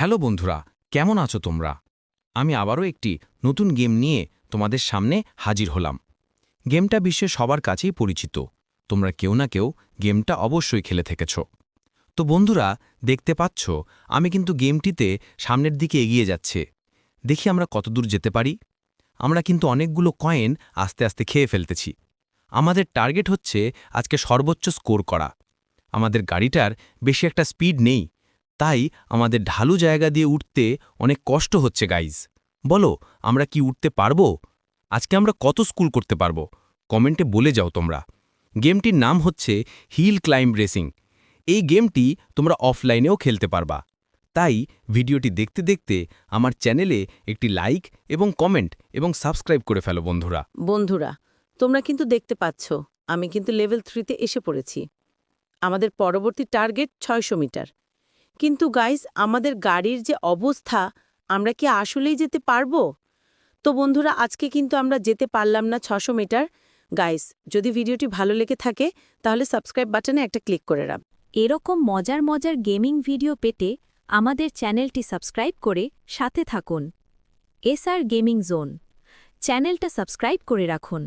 Hello বন্ধুরা, কেমন আছো তোমরা? আমি আবারও একটি নতুন গেম নিয়ে তোমাদের সামনে হাজির হলাম। গেমটা বিশ্বে সবার কাছেই পরিচিত। তোমরা কেউ না কেউ গেমটা অবশ্যই খেলে থেকেছ। তো বন্ধুরা, দেখতে পাচ্ছ আমি কিন্তু গেমটিতে সামনের দিকে এগিয়ে যাচ্ছে। দেখি আমরা কতদূর যেতে পারি। আমরা কিন্তু অনেকগুলো কয়েন আস্তে আস্তে খেয়ে ফেলতেছি। আমাদের টার্গেট হচ্ছে আজকে সর্বোচ্চ স্কোর করা। আমাদের গাড়িটার বেশি একটা স্পিড নেই, তাই আমাদের ঢালু জায়গা দিয়ে উঠতে অনেক কষ্ট হচ্ছে গাইজ। বলো, আমরা কি উঠতে পারবো? আজকে আমরা কত স্কুল করতে পারবো? কমেন্টে বলে যাও তোমরা। গেমটির নাম হচ্ছে হিল ক্লাইম্ব রেসিং। এই গেমটি তোমরা অফলাইনেও খেলতে পারবা। তাই ভিডিওটি দেখতে দেখতে আমার চ্যানেলে একটি লাইক এবং কমেন্ট এবং সাবস্ক্রাইব করে ফেলো বন্ধুরা। বন্ধুরা, তোমরা কিন্তু দেখতে পাচ্ছ আমি কিন্তু লেভেল 3তে এসে পড়েছি। আমাদের পরবর্তী টার্গেট 600 মিটার। কিন্তু গাইস, আমাদের গাড়ির যে অবস্থা, আমরা কি আসলেই যেতে পারবো? তো বন্ধুরা, আজকে কিন্তু আমরা যেতে পারলাম না 600 মিটার। গাইস, যদি ভিডিওটি ভালো লেগে থাকে তাহলে সাবস্ক্রাইব বাটনে একটা ক্লিক করে রাখ। এরকম মজার মজার গেমিং ভিডিও পেতে আমাদের চ্যানেলটি সাবস্ক্রাইব করে সাথে থাকুন। এসআর গেমিং জোন চ্যানেলটা সাবস্ক্রাইব করে রাখুন।